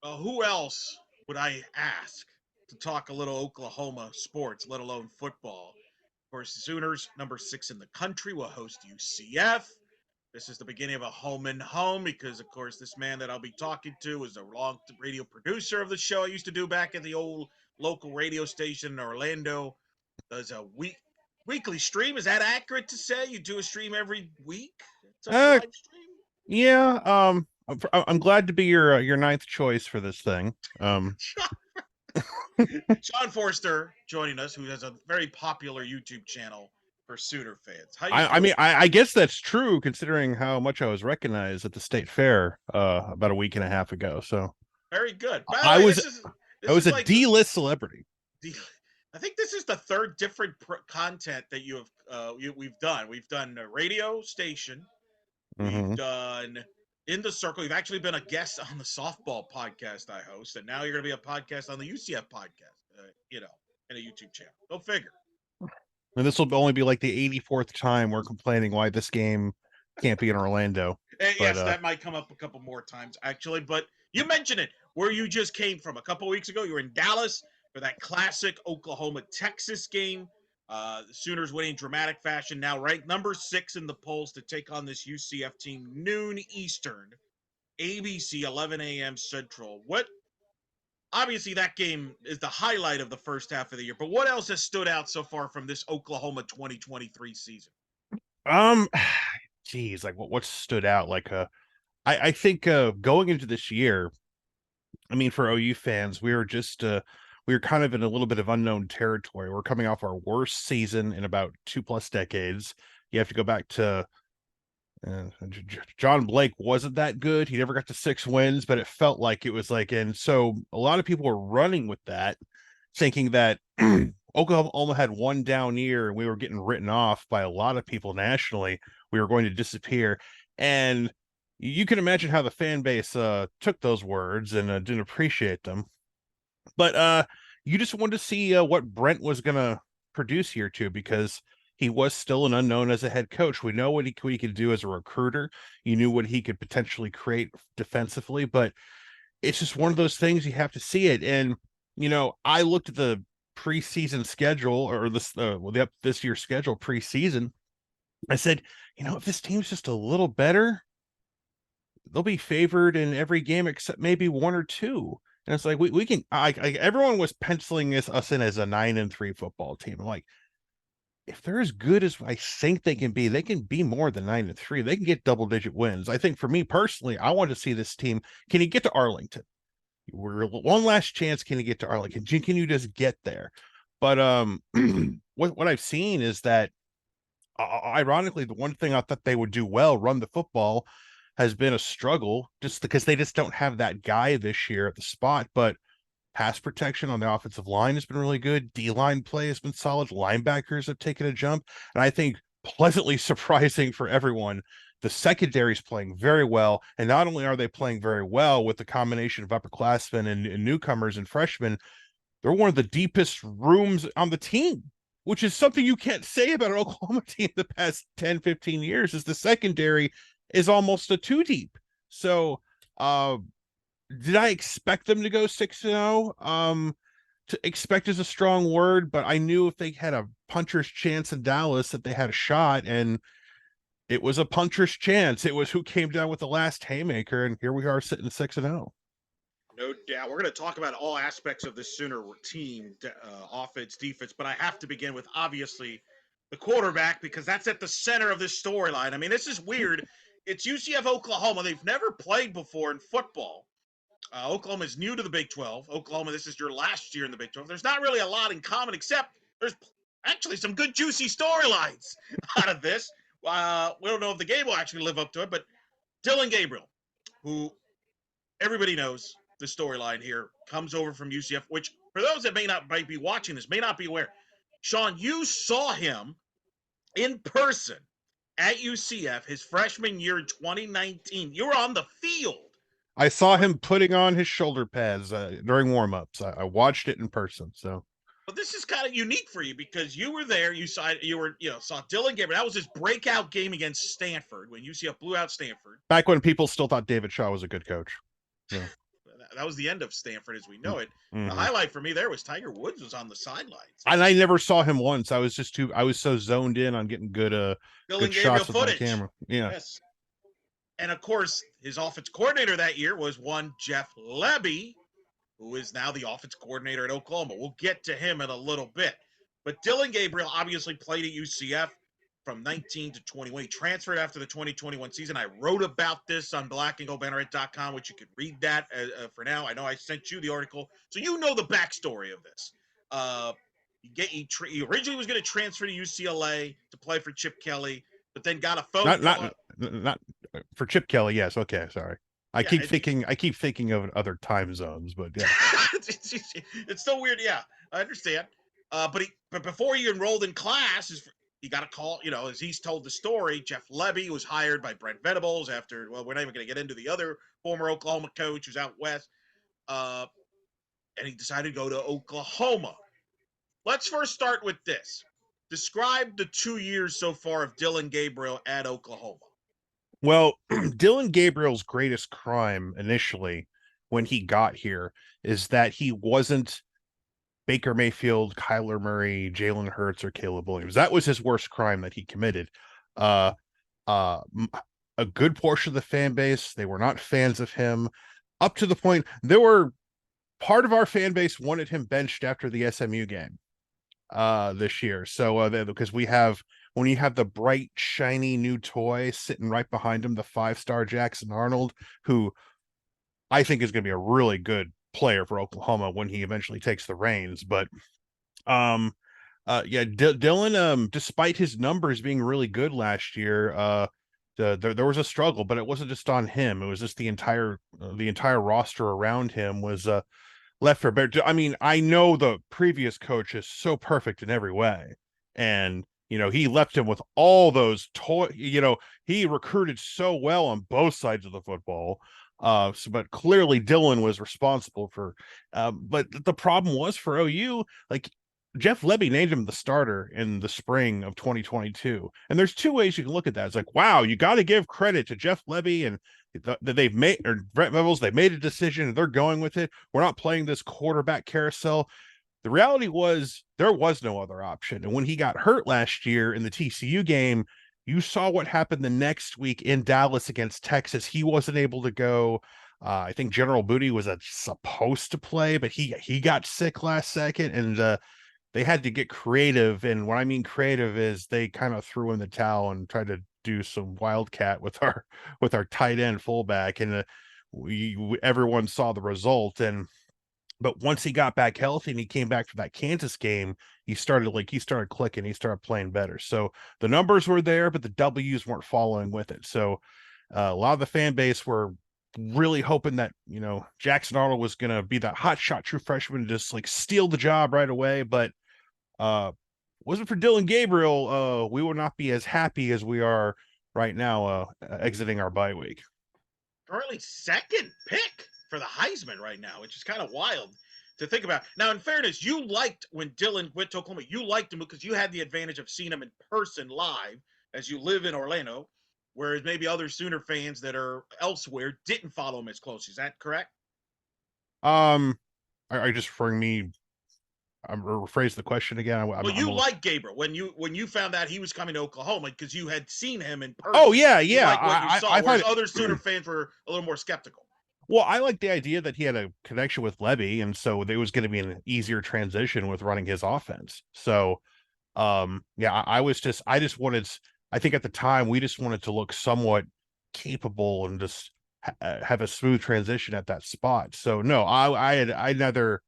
Who else would I ask to talk a little Oklahoma sports, let alone football? Of course, Sooners, number 6 in the country, will host UCF. This is the beginning of a home and home because, of course, this man that I'll be talking to is a long radio producer of the show I used to do back at the old local radio station in Orlando. Does a weekly stream. Is that accurate to say? You do a stream every week? Such Uh, live stream? yeah. I'm glad to be your ninth choice for this thing. Sean Forcester joining us, who has a very popular YouTube channel for Sooner fans. How you I doing? mean, I guess that's true considering how much I was recognized at the state fair about a week and a half ago. So Very good. By the I way, was this is I this was is a like the, D-list celebrity. the I think this is the third different content that we've done. We've done a radio station. We've Hmm. done in the circle. You've actually been a guest on the softball podcast I host, and now you're going to be a podcast on the UCF podcast. In a YouTube channel. Go figure. And this will only be like the 84th time we're complaining why this game can't be in Orlando. But Yes, that might come up a couple more times actually, but you mentioned it where you just came from a couple weeks ago. You were in Dallas for that classic Oklahoma Texas game. The Sooners winning dramatic fashion, now ranked number 6 in the polls to take on this UCF team noon Eastern, ABC 11 a.m. Central. What Obviously that game is the highlight of the first half of the year, but what else has stood out so far from this Oklahoma 2023 season? um, geez, like what stood out? I think going into this year, I mean, for OU fans, we were kind of in a little bit of unknown territory. We're coming off our worst season in about 2+ decades. You have to go back to John Blake wasn't that good. He never got to 6 wins, but it felt like it was like, and so a lot of people were running with that, thinking that Oklahoma had one down year and we were getting written off by a lot of people nationally. We were going to disappear. And you can imagine how the fan base took those words and didn't appreciate them. But you just wanted to see what Brent was going to produce here too, because he was still an unknown as a head coach. We know what he could do as a recruiter. You knew what he could potentially create defensively, but it's just one of those things you have to see it. And I looked at the preseason schedule or this year's schedule preseason. I said, if this team's just a little better, they'll be favored in every game except maybe one or two. And it's like we can. Everyone was penciling us in as a 9-3 football team. I'm like, if they're as good as I think they can be more than 9-3. They can get double-digit wins. I think for me personally, I want to see this team. Can you get to Arlington? We're one last chance. Can you get to Arlington? Can you just get there? But what I've seen is that, ironically, the one thing I thought they would do well, run the football, has been a struggle just because they just don't have that guy this year at the spot. But pass protection on the offensive line has been really good. D-line play has been solid. Linebackers have taken a jump. And I think pleasantly surprising for everyone, the secondary is playing very well. And not only are they playing very well with the combination of upperclassmen and newcomers and freshmen, they're one of the deepest rooms on the team, which is something you can't say about an Oklahoma team the past 10, 15 years, is the secondary is almost a 2 deep. So did I expect them to go 6-0? To expect is a strong word, but I knew if they had a puncher's chance in Dallas that they had a shot, and it was a puncher's chance. It was who came down with the last haymaker, and here we are sitting 6-0. No doubt. We're going to talk about all aspects of the Sooner team, offense, defense, but I have to begin with, obviously, the quarterback because that's at the center of this storyline. I mean, this is weird. It's UCF Oklahoma. They've never played before in football. Oklahoma is new to the Big 12. Oklahoma, this is your last year in the Big 12. There's not really a lot in common except there's actually some good, juicy storylines out of this. We don't know if the game will actually live up to it, but Dylan Gabriel, who everybody knows the storyline here, comes over from UCF, which for those that might be watching this, may not be aware, Sean, you saw him in person at UCF his freshman year in 2019. You were on the field. I saw him putting on his shoulder pads during warmups. I watched it in person. So, But this is kind of unique for you because you were there. Saw Dylan Gabriel. That was his breakout game against Stanford when UCF blew out Stanford. back when people still thought David Shaw was a good coach. Yeah. that was the end of Stanford as we know it. The Mm-hmm. highlight for me there was Tiger Woods was on the sidelines. And I never saw him once. I was so zoned in on getting good Dylan Gabriel shots with my footage. camera. Yeah. Yes. And of course, his offense coordinator that year was one Jeff Lebby, who is now the offense coordinator at Oklahoma. We'll get to him in a little bit. But Dylan Gabriel obviously played at UCF from 19 to 21. He transferred after the 2021 season. I wrote about this on blackandgoldbanneret.com, which you can read that for now. I know I sent you the article, so you know the backstory of this. He originally was going to transfer to UCLA to play for Chip Kelly, but then got a phone Not call. not for Chip Kelly. Yes. Okay. Sorry. I Yeah, keep thinking of other time zones, but yeah. it's so weird. Yeah, I understand. But before he enrolled in class, he got a call. As he's told the story, Jeff Lebby was hired by Brent Venables after. Well, we're not even going to get into the other former Oklahoma coach who's out west. And he decided to go to Oklahoma. Let's first start with this. Describe the 2 years so far of Dylan Gabriel at Oklahoma. Well, Dylan Gabriel's greatest crime initially when he got here is that he wasn't Baker Mayfield, Kyler Murray, Jalen Hurts, or Caleb Williams. That was his worst crime that he committed. Uh, uh, a good portion of the fan base, they were not fans of him, up to the point there were part of our fan base wanted him benched after the SMU game this year. So because when you have the bright, shiny new toy sitting right behind him, the 5-star Jackson Arnold, who I think is going to be a really good player for Oklahoma when he eventually takes the reins. But Dylan, despite his numbers being really good last year, there was a struggle, but it wasn't just on him. It was just the entire roster around him was left for bear. I mean, I know the previous coach is so perfect in every way, and he left him with all those toy. He recruited so well on both sides of the football. But clearly Dylan was responsible for. But the problem was for OU, like Jeff Lebby named him the starter in the spring of 2022, and there's two ways you can look at that. It's like, wow, you got to give credit to Jeff Lebby and that they've made, or Brent Venables, they made a decision and they're going with it. We're not playing this quarterback carousel. The reality was there was no other option. And when he got hurt last year in the TCU game, you saw what happened the next week in Dallas against Texas. He wasn't able to go. I think General Booty was supposed to play, but he got sick last second, and they had to get creative. And what I mean creative is they kind of threw in the towel and tried to do some wildcat with our tight end fullback, and everyone saw the result. But once he got back healthy and he came back for that Kansas game, he started clicking, he started playing better. So the numbers were there, but the W's weren't following with it. So a lot of the fan base were really hoping that Jackson Arnold was going to be that hot shot true freshman and just like steal the job right away. But wasn't for Dylan Gabriel, we would not be as happy as we are right now exiting our bye week. Currently second pick for the Heisman right now, which is kind of wild to think about. Now, in fairness, you liked when Dylan went to Oklahoma. You liked him because you had the advantage of seeing him in person live as you live in Orlando, whereas maybe other Sooner fans that are elsewhere didn't follow him as close. Is that correct? Are you just referring me? Rephrase the question again. You like Gabriel when you found out he was coming to Oklahoma because you had seen him in person. Oh yeah. Like what you saw, whereas other Sooner fans were a little more skeptical. Well, I like the idea that he had a connection with Lebby, and so there was going to be an easier transition with running his offense. So, I just wanted. I think at the time we just wanted to look somewhat capable and just have a smooth transition at that spot. So no, I neither.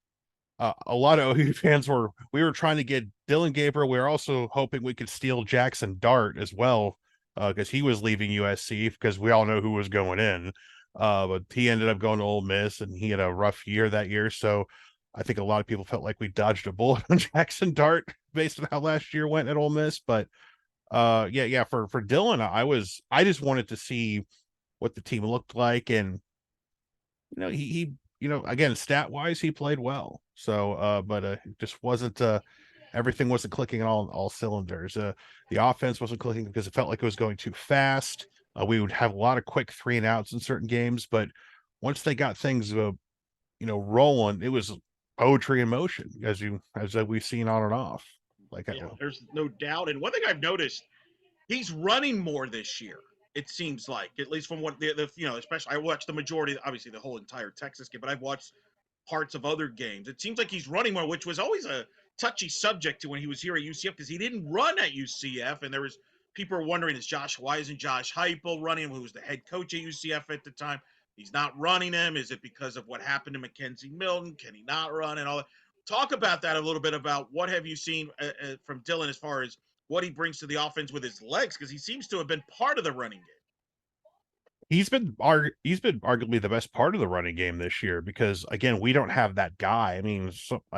A lot of OU fans we were trying to get Dylan Gabriel. We were also hoping we could steal Jackson Dart as well, because he was leaving USC because we all know who was going in. But he ended up going to Ole Miss, and he had a rough year that year. So I think a lot of people felt like we dodged a bullet on Jackson Dart based on how last year went at Ole Miss. But for Dylan, I just wanted to see what the team looked like, and he again, stat wise, he played well. So, but it just wasn't. Everything wasn't clicking on all cylinders. The offense wasn't clicking because it felt like it was going too fast. We would have a lot of quick 3 and outs in certain games, but once they got things rolling, it was poetry in motion, as we've seen on and off. Like, Yeah, there's no doubt. And one thing I've noticed, he's running more this year. It seems like, at least from what especially I watched the majority, obviously the whole entire Texas game, but I've watched parts of other games. It seems like he's running more, which was always a touchy subject to when he was here at UCF because he didn't run at UCF, and there was people were wondering, why isn't Josh Heupel running him, who was the head coach at UCF at the time? He's not running him. Is it because of what happened to Mackenzie Milton? Can he not run and all that? Talk about that a little bit about what have you seen from Dylan as far as what he brings to the offense with his legs, because he seems to have been part of the running game. he's been arguably the best part of the running game this year because again, we don't have that guy. I mean,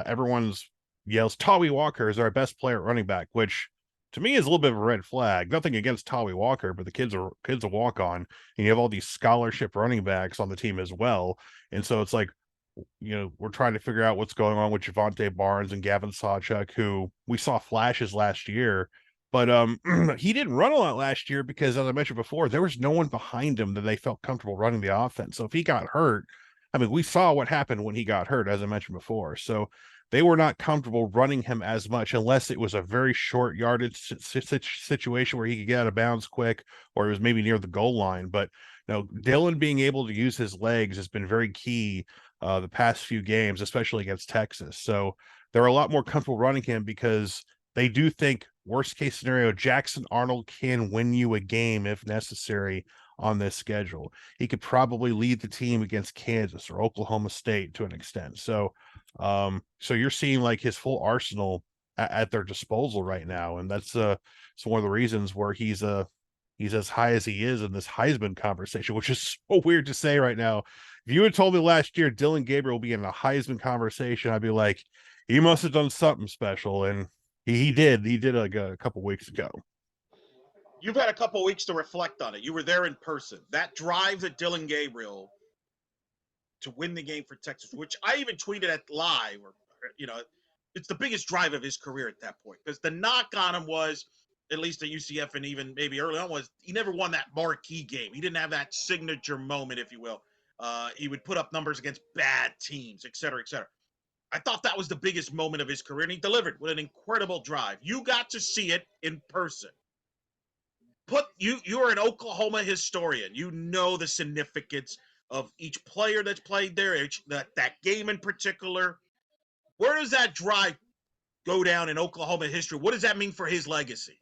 everyone's yells Tawi Walker is our best player at running back, which to me is a little bit of a red flag. Nothing against Tawi Walker, but the kid's a walk on, and you have all these scholarship running backs on the team as well. And so it's like, we're trying to figure out what's going on with Javante Barnes and Gavin Sawchuk, who we saw flashes last year, but he didn't run a lot last year because, as I mentioned before, there was no one behind him that they felt comfortable running the offense. So if he got hurt, I mean, we saw what happened when he got hurt, as I mentioned before. So they were not comfortable running him as much unless it was a very short yardage situation where he could get out of bounds quick, or it was maybe near the goal line. But Dylan being able to use his legs has been very key the past few games, especially against Texas. So they're a lot more comfortable running him because they do think worst case scenario, Jackson Arnold can win you a game if necessary on this schedule. He could probably lead the team against Kansas or Oklahoma State to an extent. So, so you're seeing like his full arsenal at their disposal right now, and that's one of the reasons where he's as high as he is in this Heisman conversation, which is so weird to say right now. If you had told me last year Dylan Gabriel will be in a Heisman conversation, I'd be like, he must have done something special, and he did. He did like a couple weeks ago. You've had a couple weeks to reflect on it. You were there in person. That drive that Dylan Gabriel to win the game for Texas, which I even tweeted at live, it's the biggest drive of his career at that point. Because the knock on him was, at least at UCF and even maybe early on, was he never won that marquee game. He didn't have that signature moment, if you will. He would put up numbers against bad teams, et cetera, et cetera. I thought that was the biggest moment of his career, and he delivered with an incredible drive. You got to see it in person. You're an Oklahoma historian. You know the significance of each player that's played there, that game in particular. Where does that drive go down in Oklahoma history? What does that mean for his legacy?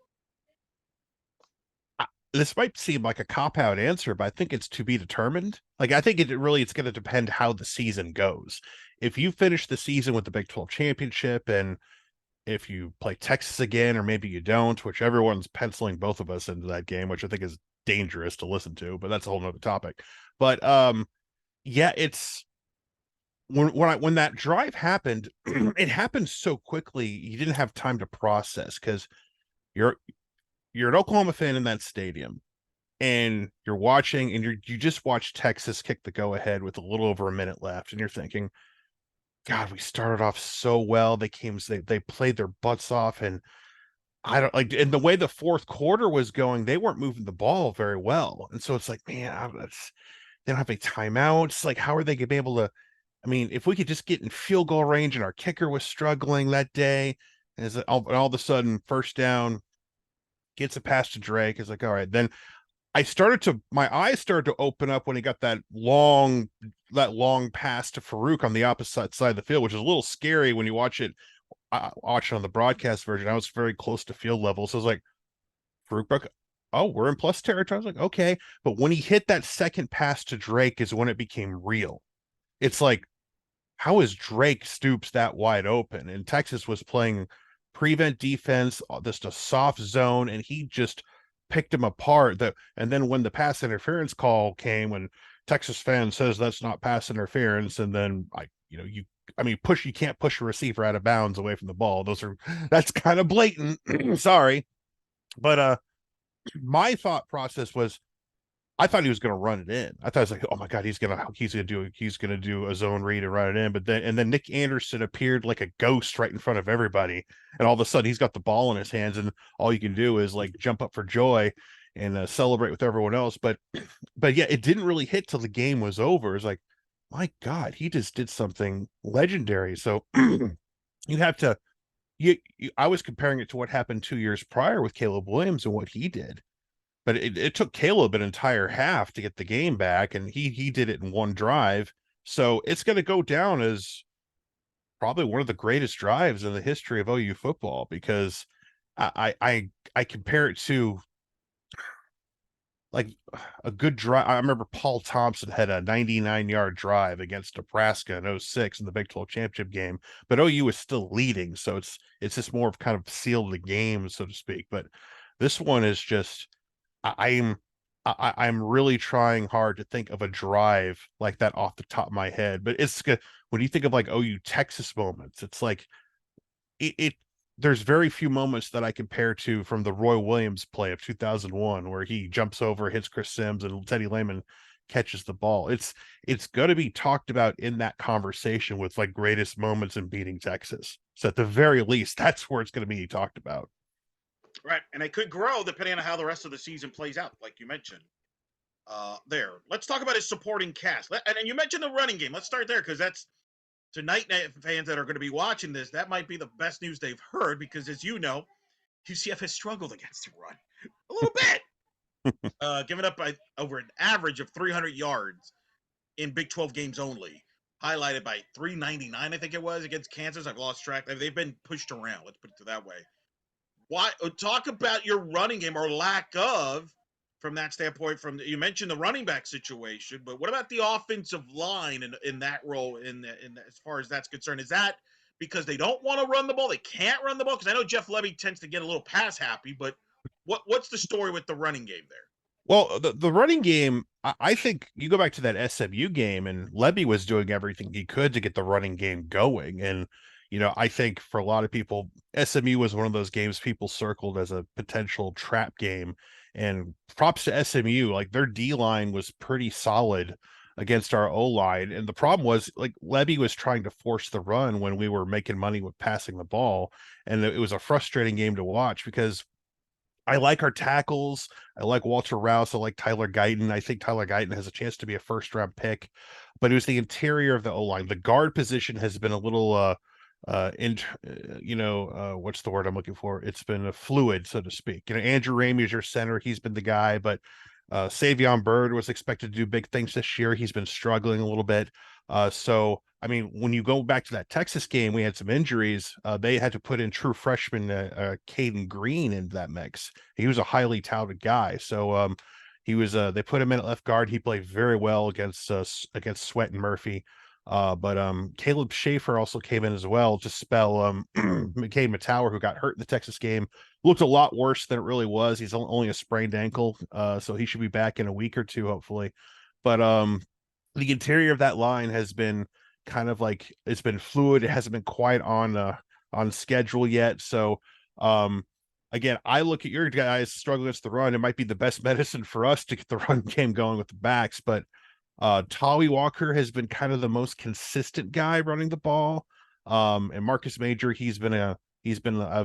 This might seem like a cop-out answer, but I think it's to be determined. Like, I think it's going to depend how the season goes. If you finish the season with the Big 12 championship, and if you play Texas again, or maybe you don't, which everyone's penciling both of us into that game, which I think is dangerous to listen to, but that's a whole nother topic. But yeah, it's when that drive happened, it happened so quickly, you didn't have time to process because you're an Oklahoma fan in that stadium, and you're watching, and you just watched Texas kick the go ahead with a little over a minute left, and you're thinking, God, we started off so well. They played their butts off, and I don't like, and the way the fourth quarter was going, they weren't moving the ball very well, and so it's like, man, they don't have any timeouts. Like, how are they gonna be able to? I mean, if we could just get in field goal range, and our kicker was struggling that day, and all of a sudden, first down, gets a pass to Drake. It's like, all right, then my eyes started to open up when he got that long pass to Farouk on the opposite side of the field, which is a little scary when you watch it. Watch it on the broadcast version. I was very close to field level, so I was like, Farouk, oh, we're in plus territory. I was like, okay, but when he hit that second pass to Drake is when it became real. It's like, how is Drake Stoops that wide open? And Texas was playing prevent defense, just a soft zone, and he just picked him apart. And then when the pass interference call came, when Texas fan says that's not pass interference, and then you can't push a receiver out of bounds away from the ball. That's kind of blatant. Sorry. But my thought process was, I thought he was going to run it in. I thought it was like, oh my God, he's going to do a zone read and run it in. But then Nick Anderson appeared like a ghost right in front of everybody. And all of a sudden he's got the ball in his hands, and all you can do is like jump up for joy and celebrate with everyone else. But yeah, it didn't really hit till the game was over. It's like, my God, he just did something legendary. So you have to I was comparing it to what happened 2 years prior with Caleb Williams and what he did. But it took Caleb an entire half to get the game back, and he did it in one drive. So it's going to go down as probably one of the greatest drives in the history of OU football because I compare it to like a good drive. I remember Paul Thompson had a 99-yard drive against Nebraska in 06 in the Big 12 championship game, but OU was still leading, so it's just more of kind of sealed the game, so to speak. But this one is just I'm I'm really trying hard to think of a drive like that off the top of my head. But it's good when you think of like OU Texas moments, it's like it there's very few moments that I compare to from the Roy Williams play of 2001 where he jumps over, hits Chris Sims, and Teddy Lehman catches the ball. It's going to be talked about in that conversation with like greatest moments in beating Texas. So at the very least, that's where it's going to be talked about. Right, and it could grow depending on how the rest of the season plays out, like you mentioned. There, let's talk about his supporting cast. And you mentioned the running game. Let's start there because that's tonight fans that are going to be watching this. That might be the best news they've heard because, as you know, UCF has struggled against the run a little bit, giving up over an average of 300 yards in Big 12 games only, highlighted by 399, I think it was, against Kansas. I've lost track. They've been pushed around. Let's put it that way. Why talk about your running game or lack of from that standpoint? From you mentioned the running back situation, but what about the offensive line in that role? As far as that's concerned, is that because they don't want to run the ball? They can't run the ball because I know Jeff Levy tends to get a little pass happy, but what's the story with the running game there? Well, the running game, I think you go back to that SMU game, and Levy was doing everything he could to get the running game going. And, I think for a lot of people, SMU was one of those games people circled as a potential trap game. And props to SMU, like their D line was pretty solid against our O line. And the problem was, like, Levy was trying to force the run when we were making money with passing the ball. And it was a frustrating game to watch because I like our tackles. I like Walter Rouse. I like Tyler Guyton. I think Tyler Guyton has a chance to be a first round pick, but it was the interior of the O line. The guard position has been a little, in, what's the word I'm looking for? It's been a fluid, so to speak. Andrew Ramey is your center. He's been the guy, but Savion Byrd was expected to do big things this year. He's been struggling a little bit. So, I mean, when you go back to that Texas game, we had some injuries. They had to put in true freshman Caden Green into that mix. He was a highly touted guy. So he was. They put him in at left guard. He played very well against Sweat and Murphy. But Caleb Schaefer also came in as well to spell McCade Matower, who got hurt in the Texas game. Looked a lot worse than it really was. He's only a sprained ankle, so he should be back in a week or two, hopefully. But the interior of that line has been kind of like it's been fluid. It hasn't been quite on schedule yet. So again, I look at your guys struggle against the run. It might be the best medicine for us to get the run game going with the backs, but Tawi Walker has been kind of the most consistent guy running the ball. And Marcus Major, he's been a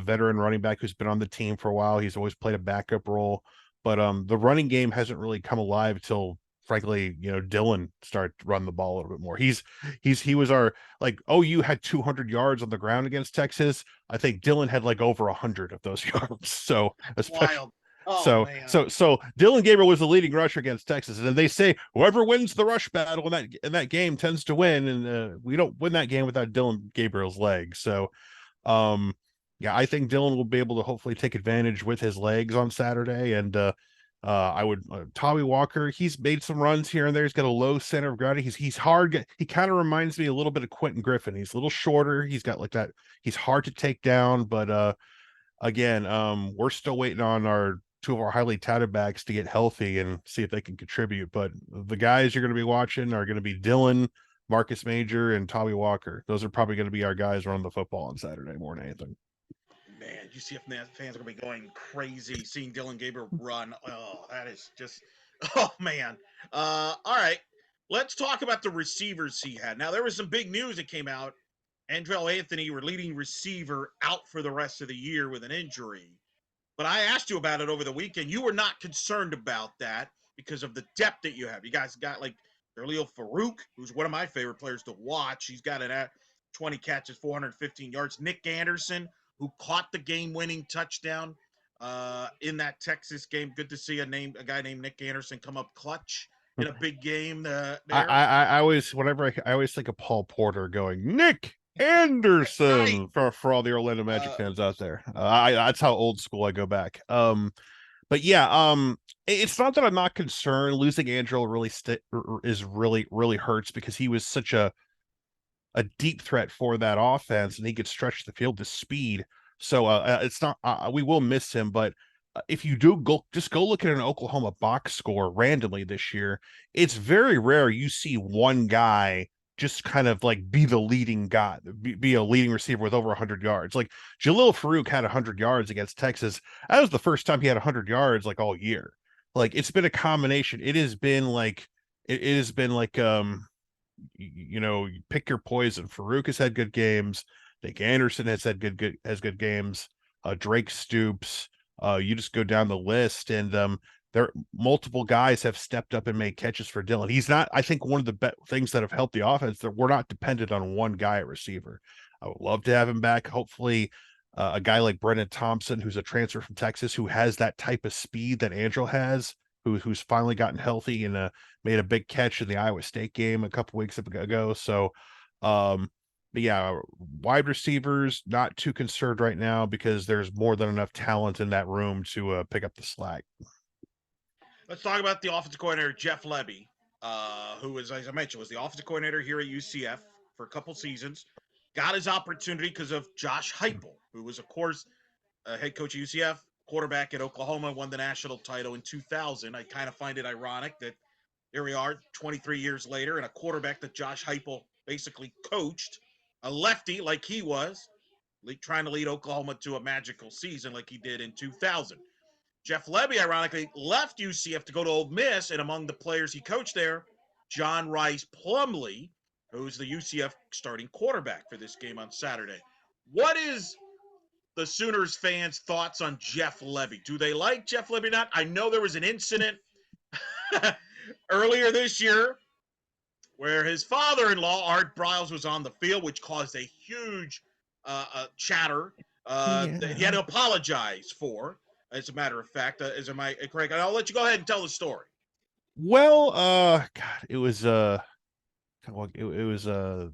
veteran running back who's been on the team for a while. He's always played a backup role, but the running game hasn't really come alive till frankly, Dylan started to run the ball a little bit more. He was our like OU had 200 yards on the ground against Texas. I think Dylan had like over 100 of those yards. So especially Wild. Oh so man. so Dylan Gabriel was the leading rusher against Texas, and they say whoever wins the rush battle in that game tends to win, and we don't win that game without Dylan Gabriel's legs. So, yeah, I think Dylan will be able to hopefully take advantage with his legs on Saturday, and I would Tommy Walker. He's made some runs here and there. He's got a low center of gravity. He's hard. He kind of reminds me a little bit of Quentin Griffin. He's a little shorter. He's got like that. He's hard to take down, but again, we're still waiting on our two of our highly touted backs to get healthy and see if they can contribute. But the guys you're going to be watching are going to be Dylan, Marcus Major, and Tommy Walker. Those are probably going to be our guys running the football on Saturday more than anything. Man, UCF fans are gonna be going crazy seeing Dylan Gabriel run. Oh, that is just, oh man. All right, let's talk about the receivers he had. Now there was some big news that came out. Andrell Anthony, your leading receiver, out for the rest of the year with an injury. But I asked you about it over the weekend. You were not concerned about that because of the depth that you have. You guys got like Khalil Farouk, who's one of my favorite players to watch. He's got an 20 catches, 415 yards. Nick Anderson, who caught the game-winning touchdown in that Texas game. Good to see a guy named Nick Anderson come up clutch in a big game there. I always whenever I always think of Paul Porter going Nick Right. Anderson for all the Orlando Magic Uh, fans out there. That's how old school I go back. But yeah, it's not that I'm not concerned. Losing Angelo is really hurts because he was such a deep threat for that offense, and he could stretch the field to speed. So it's not we will miss him, but if you do go look at an Oklahoma box score randomly this year. It's very rare you see one guy just kind of like be the leading guy, be a leading receiver with over 100 yards. Like Jalil Farouk had 100 yards against Texas. That was the first time he had 100 yards like all year. Like it's been a combination. It has been like you pick your poison. Farouk has had good games. Nick Anderson has had good games. Drake Stoops. You just go down the list, and there multiple guys have stepped up and made catches for Dylan. He's not. I think one of the things that have helped the offense that we're not dependent on one guy at receiver. I would love to have him back. Hopefully, a guy like Brennan Thompson, who's a transfer from Texas, who has that type of speed that Angel has, who's finally gotten healthy and made a big catch in the Iowa State game a couple weeks ago. So, but yeah, wide receivers not too concerned right now because there's more than enough talent in that room to pick up the slack. Let's talk about the offensive coordinator, Jeff Lebby, who was, as I mentioned, was the offensive coordinator here at UCF for a couple seasons. Got his opportunity because of Josh Heupel, who was, of course, head coach at UCF, quarterback at Oklahoma, won the national title in 2000. I kind of find it ironic that here we are 23 years later and a quarterback that Josh Heupel basically coached, a lefty like he was, trying to lead Oklahoma to a magical season like he did in 2000. Jeff Lebby, ironically, left UCF to go to Ole Miss, and among the players he coached there, John Rice Plumlee, who's the UCF starting quarterback for this game on Saturday. What is the Sooners fans' thoughts on Jeff Lebby? Do they like Jeff Lebby or not? I know there was an incident earlier this year where his father-in-law, Art Briles, was on the field, which caused a huge chatter that he had Yeah. to apologize for, as a matter of fact. Am I correct? I'll let you go ahead and tell the story. Well, God, it was it was a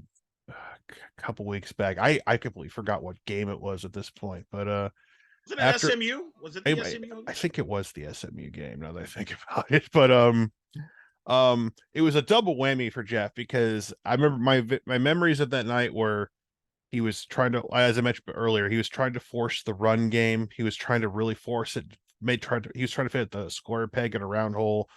couple weeks back. I completely forgot what game it was at this point, but Was it an after SMU? Was it the SMU? I think it was the SMU game. Now that I think about it, but it was a double whammy for Jeff because I remember my memories of that night were he was trying to, as I mentioned earlier, he was trying to force the run game. He was trying to really force it. He was trying to fit the square peg in a round hole,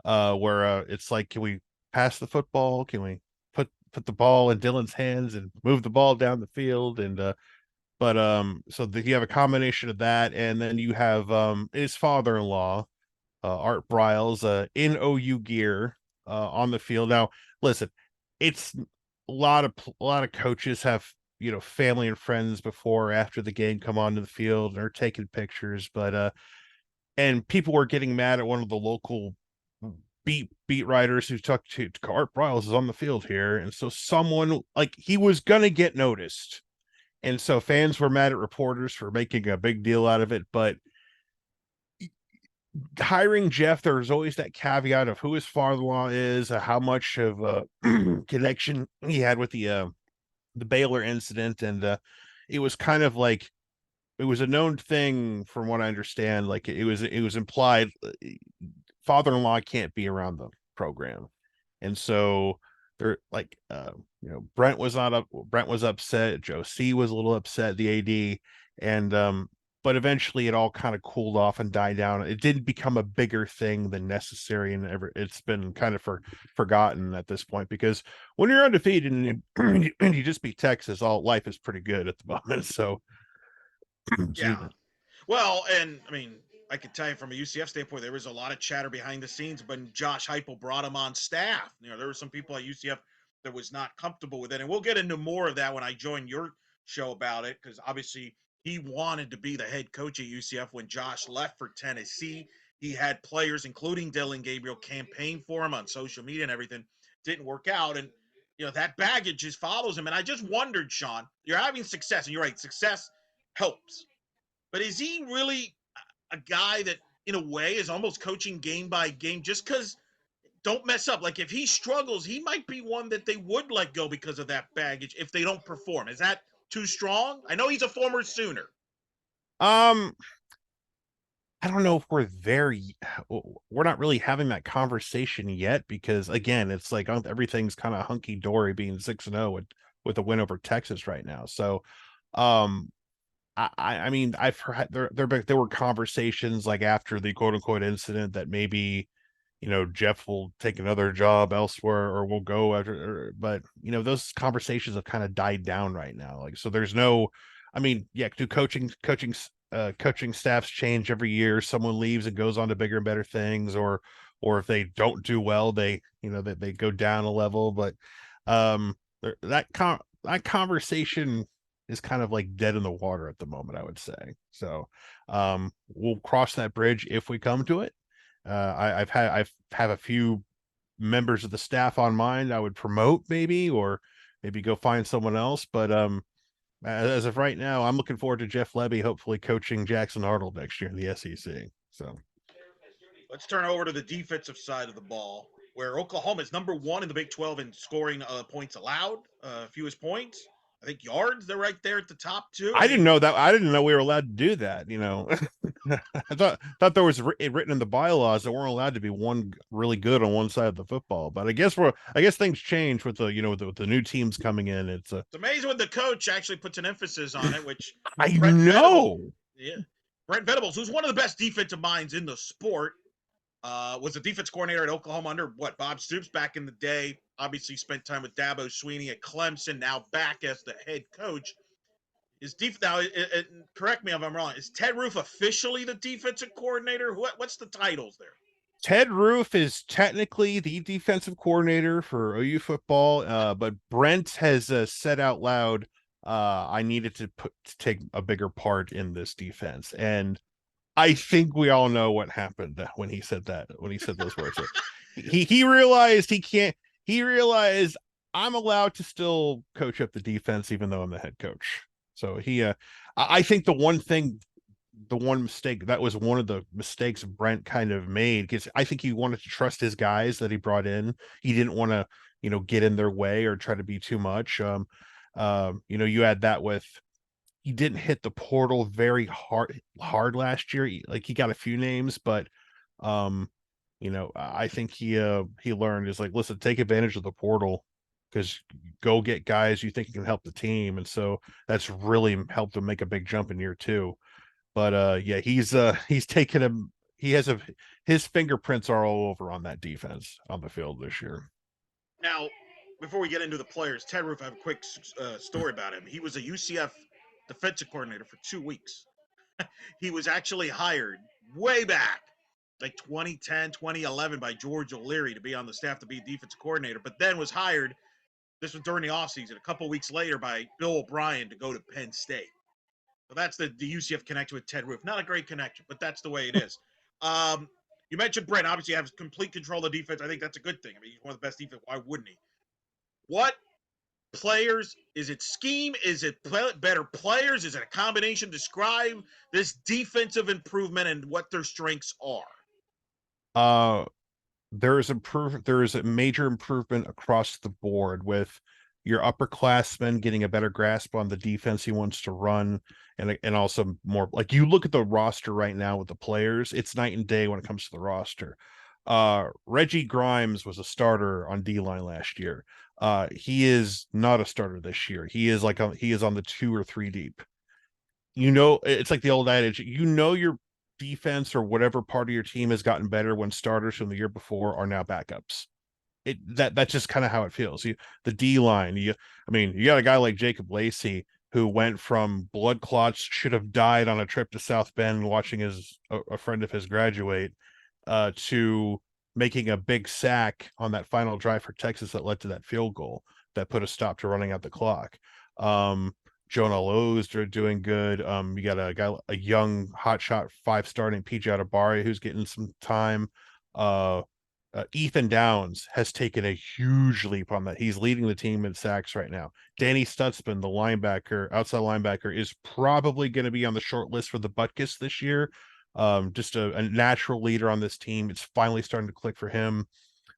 where it's like, can we pass the football? Can we put the ball in Dylan's hands and move the ball down the field? And so you have a combination of that, and then you have his father-in-law, Art Briles, in OU gear, on the field. Now, listen, it's a lot of coaches have family and friends before or after the game come onto the field and are taking pictures, but and people were getting mad at one of the local beat writers who talked to Art Briles is on the field here, and so someone like he was gonna get noticed, and so fans were mad at reporters for making a big deal out of it, but hiring Jeff, there's always that caveat of who his father-in-law is, how much of a connection he had with the Baylor incident, and it was kind of like it was a known thing from what I understand. Like it was implied father-in-law can't be around the program, and so they're like Brent was upset, Joe C was a little upset, the AD, and but eventually it all kind of cooled off and died down. It didn't become a bigger thing than necessary, and it's been kind of forgotten at this point because when you're undefeated and you just beat Texas, all life is pretty good at the moment. So, excuse Yeah. me. Well, and I mean, I could tell you from a UCF standpoint, there was a lot of chatter behind the scenes when Josh Heupel brought him on staff. There were some people at UCF that was not comfortable with it, and we'll get into more of that when I join your show about it, because obviously he wanted to be the head coach at UCF when Josh left for Tennessee. He had players, including Dylan Gabriel, campaign for him on social media and everything didn't work out. And, that baggage just follows him. And I just wondered, Sean, you're having success, and you're right, success helps. But is he really a guy that, in a way, is almost coaching game by game just because don't mess up? Like, if he struggles, he might be one that they would let go because of that baggage if they don't perform. Is that too strong? I know he's a former Sooner. Um, I don't know if we're there. We're not really having that conversation yet because again, it's like everything's kind of hunky dory being 6-0 with a win over Texas right now. So, um, I mean, I've heard there were conversations like after the quote unquote incident that maybe, Jeff will take another job elsewhere or we'll go after, but those conversations have kind of died down right now. Like, so there's no, I mean, yeah, do coaching staffs change every year? Someone leaves and goes on to bigger and better things, or if they don't do well, they go down a level. But that conversation is kind of like dead in the water at the moment, I would say. So we'll cross that bridge if we come to it. I've have a few members of the staff on mind I would promote maybe go find someone else. But as of right now, I'm looking forward to Jeff Lebby hopefully coaching Jackson Arnold next year in the SEC. So Let's turn over to the defensive side of the ball, where Oklahoma is number one in the Big 12 in scoring points allowed, fewest points. I think yards, they're right there at the top, too. I didn't know that. I didn't know we were allowed to do that. I thought there was written in the bylaws that weren't allowed to be one really good on one side of the football. But I guess things change with with the new teams coming in. It's amazing when the coach actually puts an emphasis on it, which I Brent know. Venables, yeah, Brent Venables, who's one of the best defensive minds in the sport, was a defense coordinator at Oklahoma under Bob Stoops back in the day. Obviously spent time with Dabo Swinney at Clemson, now back as the head coach. Is now? Correct me if I'm wrong. Is Ted Roof officially the defensive coordinator? What's the titles there? Ted Roof is technically the defensive coordinator for OU football, but Brent has said out loud, "I needed to take a bigger part in this defense," and I think we all know what happened when he said that. When he said those words, he realized he can't. He realized I'm allowed to still coach up the defense even though I'm the head coach. So I think the one mistake that was one of the mistakes Brent kind of made because I think he wanted to trust his guys that he brought in. He didn't want to get in their way or try to be too much. You add that with he didn't hit the portal very hard last year. He got a few names, but I think he learned is like, listen, take advantage of the portal because go get guys you think can help the team. And so that's really helped him make a big jump in year two. But yeah, he's taken him. His fingerprints are all over on that defense on the field this year. Now, before we get into the players, Ted Roof, I have a quick story about him. He was a UCF defensive coordinator for 2 weeks. He was actually hired way back, like 2010, 2011, by George O'Leary to be on the staff to be defensive coordinator, but then was hired, this was during the offseason, a couple weeks later by Bill O'Brien to go to Penn State. So that's the UCF connection with Ted Roof. Not a great connection, but that's the way it is. You mentioned Brent. Obviously, has complete control of the defense. I think that's a good thing. I mean, he's one of the best defense. Why wouldn't he? What players? Is it scheme? Is it better players? Is it a combination? Describe this defensive improvement and what their strengths are. There is a major improvement across the board with your upperclassmen getting a better grasp on the defense he wants to run, and also more like you look at the roster right now with the players, it's night and day when it comes to the roster. Reggie Grimes was a starter on D-line last year. He is not a starter this year. He is on the 2 or 3 deep. It's like the old adage, your defense or whatever part of your team has gotten better when starters from the year before are now backups. That's just kind of how it feels. The D line, you got a guy like Jacob Lacey who went from blood clots, should have died on a trip to South Bend watching a friend of his graduate, to making a big sack on that final drive for Texas that led to that field goal that put a stop to running out the clock. Jonah Lowe's are doing good. You got a young hotshot 5-star named PJ Atabari who's getting some time. Ethan Downs has taken a huge leap on that. He's leading the team in sacks right now. Danny Stutzman, the linebacker, outside linebacker, is probably going to be on the short list for the Butkus this year. Just a natural leader on this team. It's finally starting to click for him.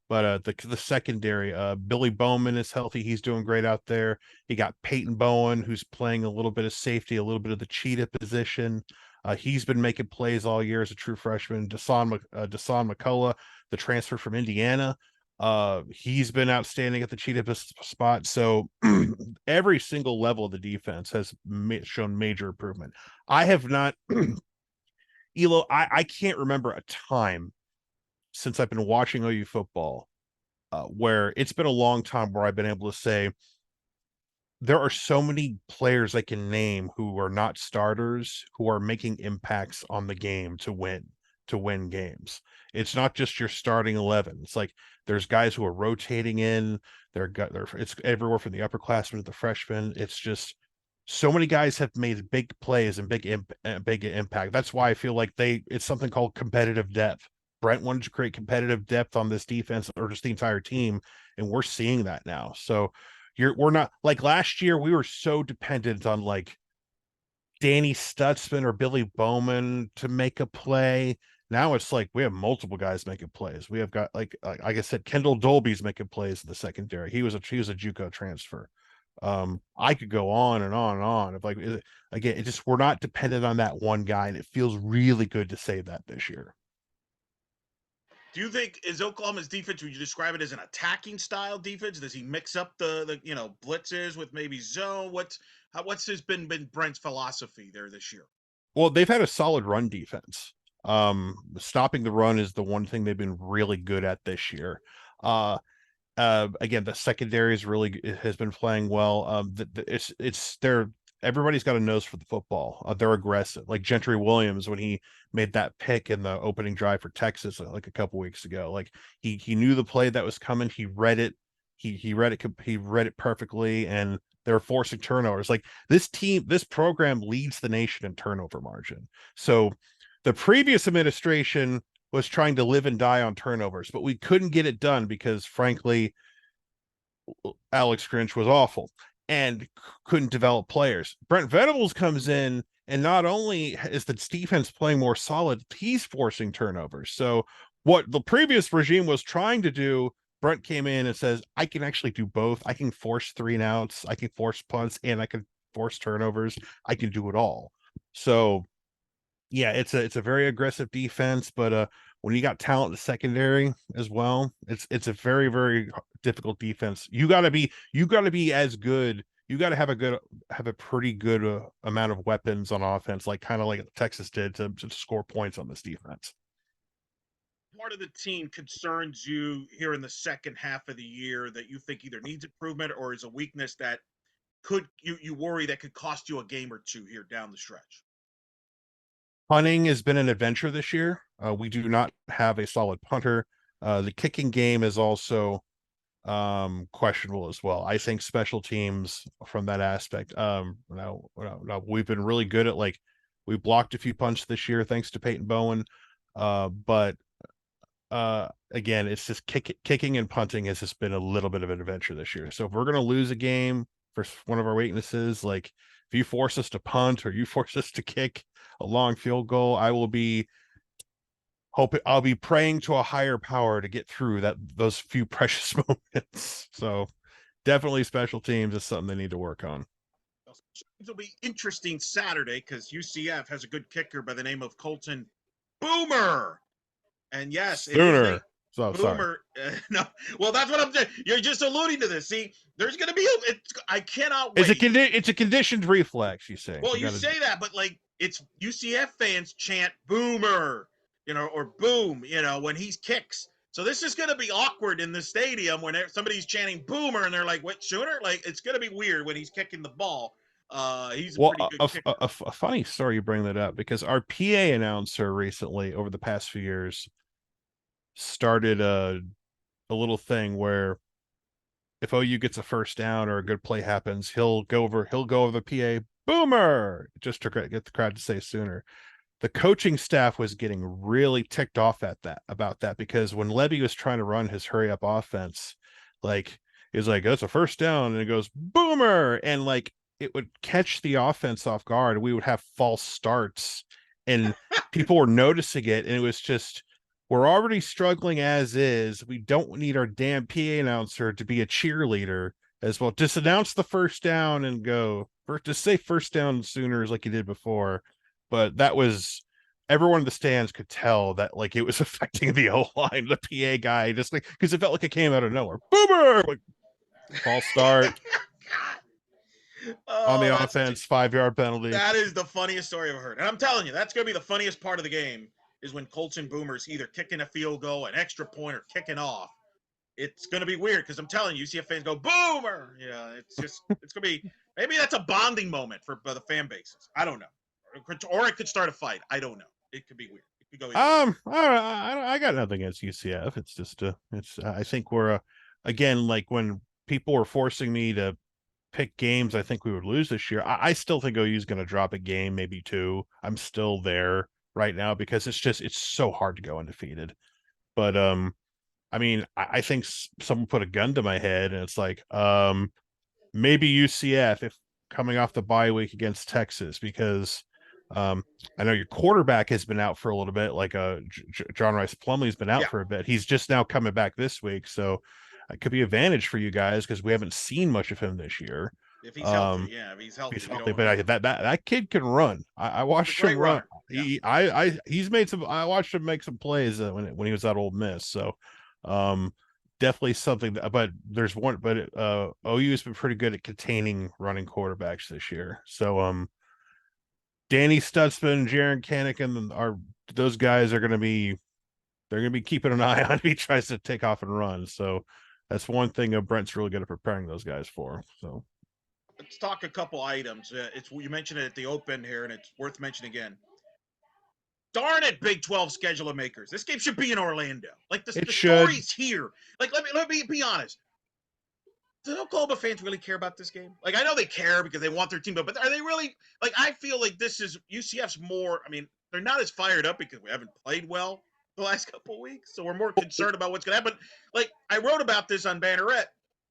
But the secondary, Billy Bowman is healthy. He's doing great out there. He got Peyton Bowen, who's playing a little bit of safety, a little bit of the cheetah position. He's been making plays all year as a true freshman. Dasan McCullough, the transfer from Indiana, he's been outstanding at the cheetah spot. So every single level of the defense has shown major improvement. I have not, Elo, I can't remember a time since I've been watching OU football, where it's been a long time where I've been able to say there are so many players I can name who are not starters who are making impacts on the game to win games. It's not just your starting 11. It's like there's guys who are rotating in. It's everywhere from the upperclassmen to the freshmen. It's just so many guys have made big plays and big impact. That's why I feel like it's something called competitive depth. Brent wanted to create competitive depth on this defense or just the entire team, and we're seeing that now. So we're not like last year. We were so dependent on like Danny Stutzman or Billy Bowman to make a play. Now it's like we have multiple guys making plays. We have got like I said, Kendall Dolby's making plays in the secondary. He was a JUCO transfer. I could go on and on and on. If again, it just we're not dependent on that one guy, and it feels really good to say that this year. Do you think is Oklahoma's defense? Would you describe it as an attacking style defense? Does he mix up the blitzes with maybe zone? What's his been Brent's philosophy there this year? Well, they've had a solid run defense. Stopping the run is the one thing they've been really good at this year. Again, the secondary has been playing well. It's they're everybody's got a nose for the football. They're aggressive. Like Gentry Williams when he made that pick in the opening drive for Texas like a couple weeks ago. Like he knew the play that was coming. He read it. He read it perfectly, and they're forcing turnovers. Like this program leads the nation in turnover margin. So the previous administration was trying to live and die on turnovers, but we couldn't get it done because, frankly, Alex Grinch was awful and couldn't develop players. Brent Venables comes in, and not only is the defense playing more solid, he's forcing turnovers. So, what the previous regime was trying to do, Brent came in and says, I can actually do both. I can force 3-and-outs, I can force punts, and I can force turnovers. I can do it all. So, yeah, it's a very aggressive defense, but when you got talent in the secondary as well, it's a very, very difficult defense. You gotta be as good. You gotta have a pretty good amount of weapons on offense, like kind of like Texas did to score points on this defense. Part of the team concerns you here in the second half of the year that you think either needs improvement or is a weakness that could you worry that could cost you a game or two here down the stretch? Punting has been an adventure this year. We do not have a solid punter. The kicking game is also questionable as well. I think special teams from that aspect. We've been really good at like we blocked a few punts this year thanks to Peyton Bowen. But again, it's just kicking and punting has just been a little bit of an adventure this year. So if we're gonna lose a game for one of our weaknesses, like if you force us to punt or you force us to kick a long field goal, I'll be praying to a higher power to get through those few precious moments. So definitely special teams is something they need to work on. It'll be interesting Saturday because UCF has a good kicker by the name of Colton Boomer. And yes, it is a Sooner. So sorry. Boomer. No, well, that's what I'm saying. You're just alluding to this. See, there's going to be. I cannot wait. It's a conditioned reflex. You say. Well, you say that, but like it's UCF fans chant Boomer, or boom, when he kicks. So this is going to be awkward in the stadium when somebody's chanting Boomer and they're like, "What Sooner?" Like it's going to be weird when he's kicking the ball. He's a Well, pretty good kicker. a funny story you bring that up because our PA announcer recently, over the past few years, started a little thing where if OU gets a first down or a good play happens, he'll go over the PA Boomer just to get the crowd to say Sooner. the coaching staff was getting really ticked off at that about that because when Levy was trying to run his hurry up offense, like it was like that's a first down and it goes boomer and like it would catch the offense off guard. We would have false starts and people were noticing it, and it was just we're already struggling as is. We don't need our damn PA announcer to be a cheerleader as well. Just announce the first down and go. Just say first down Sooners like you did before. But that was everyone in the stands could tell that like it was affecting the O line, the PA guy, just like because it felt like it came out of nowhere. Boomer, like false start on Oh, the offense, 5-yard penalty. that is the funniest story I've heard. And I'm telling you, that's going to be the funniest part of the game is when Colts and Boomers either kicking a field goal, an extra point, or kicking off. It's going to be weird because I'm telling you, UCF fans go Boomer. Yeah, it's going to be maybe that's a bonding moment for the fan bases. I don't know, or it could start a fight. I don't know. It could be weird. It could go either way. I got nothing against UCF. It's just I think we're again like when people were forcing me to pick games I think we would lose this year. I still think OU is going to drop a game, maybe two. I'm still there right now because it's so hard to go undefeated. But I mean, I think someone put a gun to my head and it's like maybe UCF if coming off the bye week against Texas because I know your quarterback has been out for a little bit, like John Rice Plumlee's been out Yeah, for a bit. He's just now coming back this week, so it could be an advantage for you guys because we haven't seen much of him this year. if he's healthy, Um, yeah, if he's healthy, he's we healthy, don't but know. that kid can run. I He's a watched him great run. runner. Yeah. He's made some. I watched him make some plays when he was at Ole Miss. So, um, definitely something. But there's one. But OU has been pretty good at containing running quarterbacks this year. So, Danny Stutzman, Jaron Canican are those guys are going to be they're going to be keeping an eye on if he tries to take off and run. So that's one thing Brent's really good at preparing those guys for. So Let's talk a couple items. It's you mentioned it at the open here, and it's worth mentioning again. Darn it, Big 12 scheduler makers. This game should be in Orlando. Like it the should. story's here. Like let me be honest. Do Oklahoma fans really care about this game? Like I know they care because they want their team, but are they really like I feel like this is UCF's more, I mean, they're not as fired up because we haven't played well the last couple of weeks. So we're more concerned about what's gonna happen. Like I wrote about this on Banneret.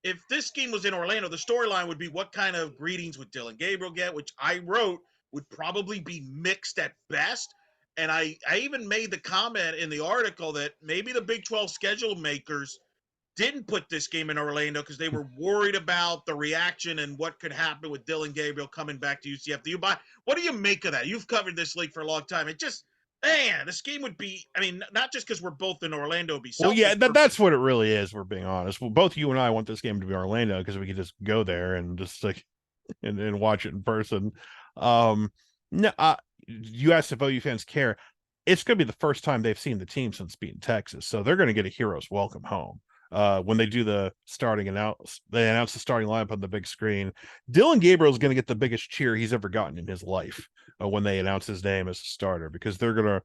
If this game was in Orlando, the storyline would be what kind of greetings would Dylan Gabriel get, which I wrote would probably be mixed at best. And I even made the comment in the article that maybe the Big 12 schedule makers didn't put this game in Orlando because they were worried about the reaction and what could happen with Dylan Gabriel coming back to UCF. What do you make of that? You've covered this league for a long time. It just, man, this game would be, I mean, not just because we're both in Orlando, it'd be Well, yeah, selfish for, that's what it really is. We're being honest. Well, both you and I want this game to be Orlando because we could just go there and just like and watch it in person. Um, no, you asked if OU fans care. It's going to be the first time they've seen the team since beating Texas, so they're going to get a hero's welcome home. When they do the they announce the starting lineup on the big screen. Dylan Gabriel is going to get the biggest cheer he's ever gotten in his life when they announce his name as a starter because they're gonna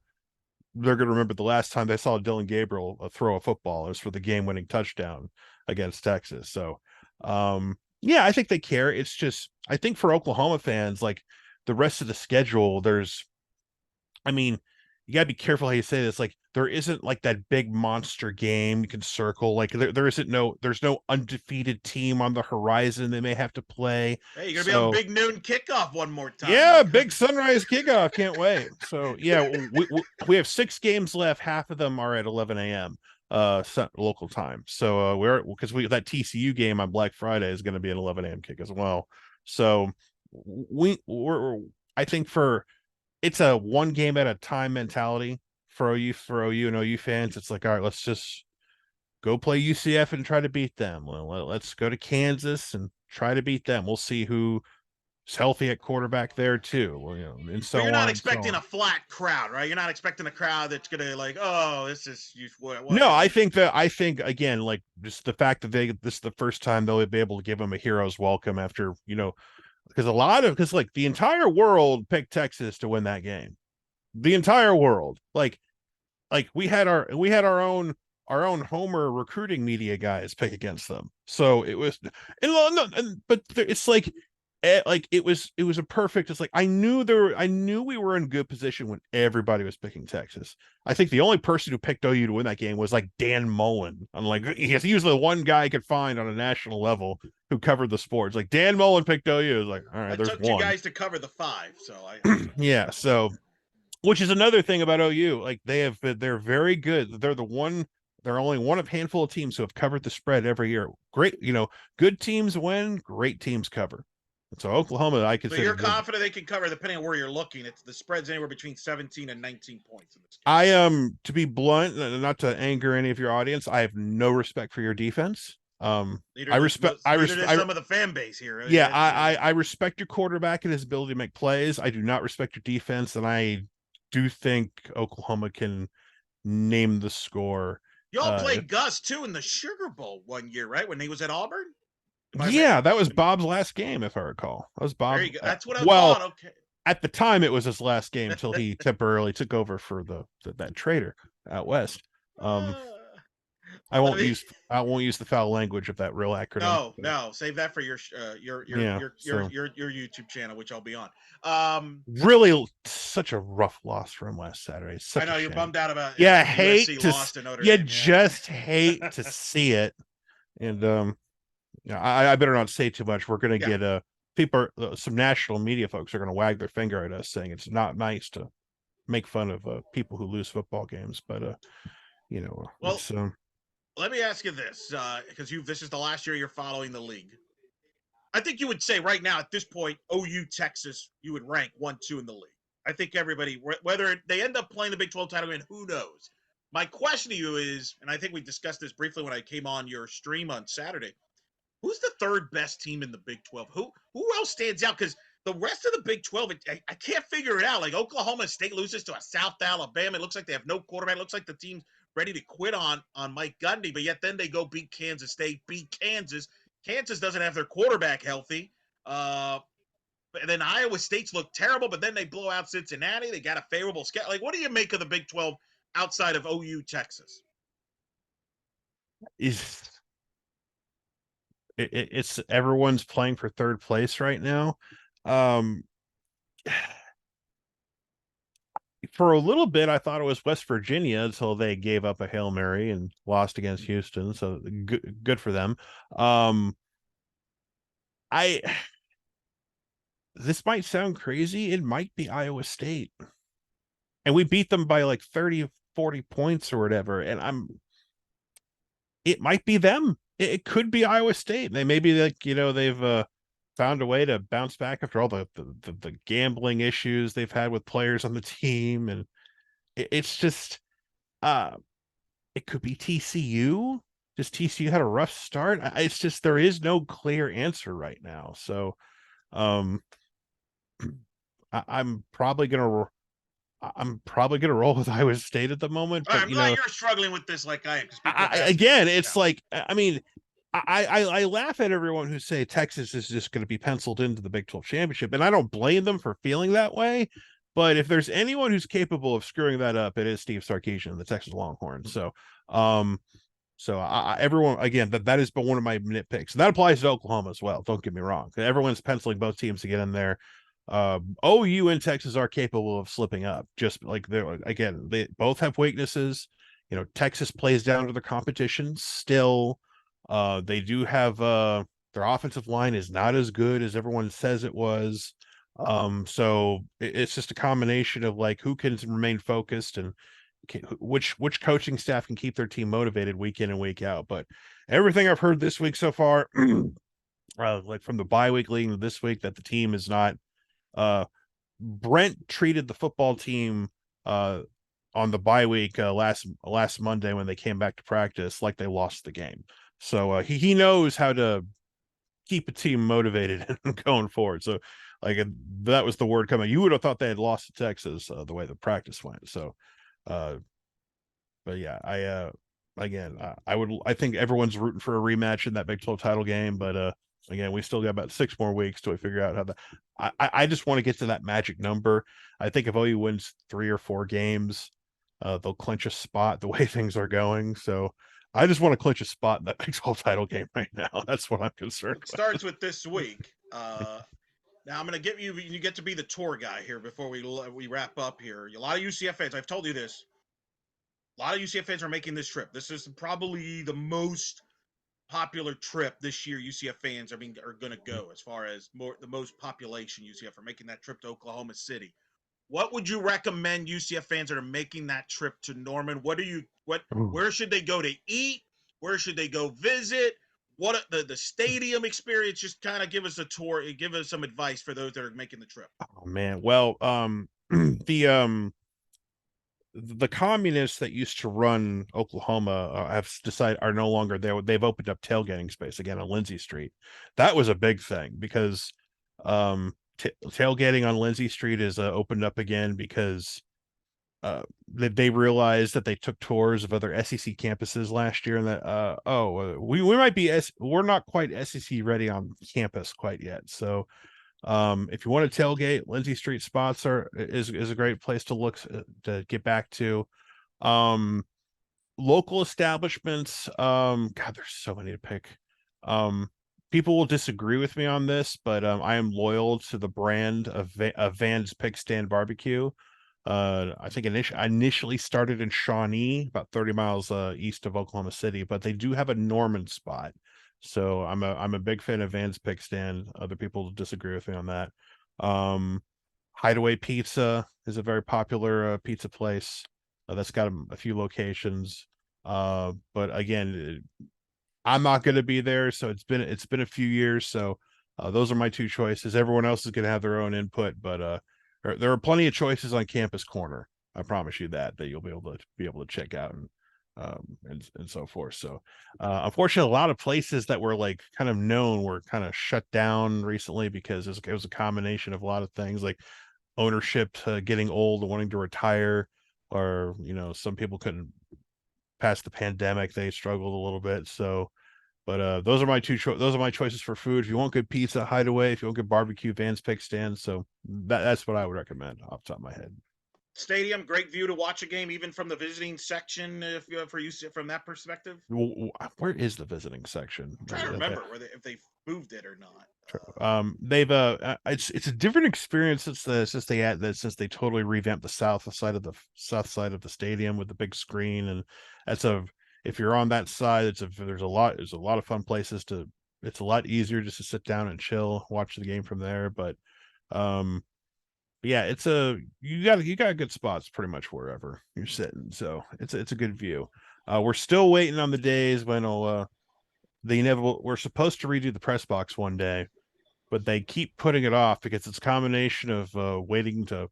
remember the last time they saw Dylan Gabriel throw a football. It was for the game-winning touchdown against Texas. So, yeah, I think they care. It's just I think for Oklahoma fans, like the rest of the schedule, I mean, you gotta be careful how you say this. Like, there isn't like that big monster game you can circle. Like, there's no undefeated team on the horizon they may have to play. hey, you're going to be on So, big noon kickoff one more time. yeah, Like, big sunrise kickoff. Can't wait. So, yeah, we have 6 games left. Half of them are at 11 a.m. Local time. So, we're because we that TCU game on Black Friday is going to be an 11 a.m. kick as well. So, we're I think for it's a one game at a time mentality for OU and OU fans. It's like, all right, let's just go play UCF and try to beat them. Let's go to Kansas and try to beat them. We'll see who's healthy at quarterback there too. Well, and but so you're not on and so expecting on. a flat crowd, right? You're not expecting a crowd that's going to, like, oh, this is, what No, is I it? think again, like just the fact that this is the first time they'll be able to give them a hero's welcome after because like the entire world picked Texas to win that game. The entire world, like we had our own Homer recruiting media guys pick against them. So it was, but it's like like it was a perfect. It's like I knew we were in good position when everybody was picking Texas. I think the only person who picked OU to win that game was like Dan Mullen. I'm like he was the one guy I could find on a national level who covered the sports. Like Dan Mullen picked OU. I was like, all right, I there's took two one. guys to cover the 5, so I Yeah, so which is another thing about OU. Like they're very good. They're only one of a handful of teams who have covered the spread every year. Great, good teams win, great teams cover. And so Oklahoma, I So consider you're them. confident they can cover, depending on where you're looking. It's the spread's anywhere between 17 and 19 points in this game. I to be blunt, not to anger any of your audience, I have no respect for your defense. Neither does I some of the fan base here. yeah, I respect your quarterback and his ability to make plays. I do not respect your defense, and I do think Oklahoma can name the score. Y'all Uh, played Gus too in the Sugar Bowl one year, right? When he was at Auburn. yeah, that was Bob's last game, if I recall. That was There Bob. you go. That's what I Well, thought. Okay. at the time, it was his last game until he temporarily took over for that trader out west. Um, Let me. I won't use the foul language of that real acronym. No. Save that for Yeah, so your YouTube channel, which I'll be on. really such a rough loss for him last Saturday. I Such a know you're shame. bummed out about Yeah, USC lost to Notre you Dame. just hate to see it. And yeah, I better not say too much. We're gonna get people, some national media folks are gonna wag their finger at us saying it's not nice to make fun of people who lose football games. But Well, it's let me ask you this, because this is the last year you're following the league. I think you would say right now at this point, OU Texas, you would rank 1-2 in the league. I think everybody, whether they end up playing the Big 12 title game, who knows? My question to you is, and I think we discussed this briefly when I came on your stream on Saturday, who's the third best team in the Big 12? Who else stands out? Because the rest of the Big 12, I can't figure it out. Like Oklahoma State loses to a South Alabama. It looks like they have no quarterback. It looks like the team's ready to quit on Mike Gundy, but yet then they go beat Kansas State, beat Kansas. Kansas doesn't have their quarterback healthy. And then Iowa State's look terrible, but then they blow out Cincinnati. They got a favorable schedule. Like, what do you make of the Big 12 outside of OU Texas? is it's everyone's playing for third place right now. Um, for a little bit, I thought it was West Virginia until they gave up a Hail Mary and lost against Houston. So good for them. I This might sound crazy. It might be Iowa State. And we beat them by like 30, 40 points or whatever. And it might be them. It could be Iowa State. They maybe they've found a way to bounce back after all the gambling issues they've had with players on the team. And it's just it could be TCU. Just TCU had a rough start. It's just there is no clear answer right now. So I'm probably gonna roll with Iowa State at the moment. But I'm glad you're struggling with this like I am. Again, it's like I mean, I laugh at everyone who say Texas is just going to be penciled into the Big 12 championship, and I don't blame them for feeling that way. But if there's anyone who's capable of screwing that up, it is Steve Sarkisian, the Texas Longhorns. So, everyone again that has been one of my nitpicks, and that applies to Oklahoma as well. Don't get me wrong; everyone's penciling both teams to get in there. OU and Texas are capable of slipping up. Just like they both have weaknesses. Texas plays down to the competition still. They do have their offensive line is not as good as everyone says it was. So it's just a combination of like who can remain focused and which coaching staff can keep their team motivated week in and week out. But everything I've heard this week so far, like from the bye week leading to this week, that the team is not. Brent treated the football team on the bye week last Monday when they came back to practice like they lost the game. So he knows how to keep a team motivated and going forward. So like that was the word coming. You would have thought they had lost to Texas the way the practice went. So, but yeah, I think everyone's rooting for a rematch in that Big 12 title game. But again, we still got about 6 more weeks till we figure out how the. I just want to get to that magic number. I think if OU wins 3 or 4 games, they'll clinch a spot the way things are going. So I just want to clinch a spot in that Big 12 title game right now. That's what I'm concerned It starts with this week. Now I'm going to get you. You get to be the tour guy here before we wrap up here. A lot of UCF fans. I've told you this. A lot of UCF fans are making this trip. This is probably the most popular trip this year. UCF fans are going to go as far as the most population UCF are making that trip to Oklahoma City. What would you recommend UCF fans that are making that trip to Norman? Ooh. Where should they go to eat? Where should they go visit? What the stadium experience? Just kind of give us a tour, give us some advice for those that are making the trip. Oh man. Well, the communists that used to run Oklahoma have decided are no longer there. They've opened up tailgating space again on Lindsay Street. That was a big thing because tailgating on Lindsay Street is opened up again because they realized that they took tours of other SEC campuses last year and that we might be we're not quite SEC ready on campus quite yet. So if you want to tailgate, Lindsay Street spots is a great place to look to get back to. Local establishments, God, there's so many to pick. People will disagree with me on this, but I am loyal to the brand of Van's Pig Stand Barbecue. I think initially started in Shawnee, about 30 miles east of Oklahoma City, but they do have a Norman spot. So I'm a big fan of Van's Pig Stand. Other people disagree with me on that. Hideaway Pizza is a very popular pizza place that's got a few locations. But again, I'm not going to be there, so it's been a few years. So those are my two choices. Everyone else is going to have their own input, but there are plenty of choices on Campus Corner. I promise you that you'll be able to check out and so forth. So unfortunately, a lot of places that were like kind of known were kind of shut down recently because it was a combination of a lot of things like ownership getting old and wanting to retire, or some people couldn't pass the pandemic, they struggled a little bit. So but those are my those are my choices for food. If you want good pizza, Hideaway. If you want good barbecue, Van's Pig Stand. So that's what I would recommend off the top of my head. Stadium, great view to watch a game, even from the visiting section. If you for UCF from that perspective, Where is the visiting section? I'm trying to remember if they moved it or not. They've it's a different experience since they totally revamped the south side of the stadium with the big screen, and that's a if you're on that side, there's a lot of fun places to. It's a lot easier just to sit down and chill, watch the game from there. But yeah, you got good spots pretty much wherever you're sitting, so it's a good view. We're still waiting on the days when the inevitable. We're supposed to redo the press box one day, but they keep putting it off because it's a combination of waiting to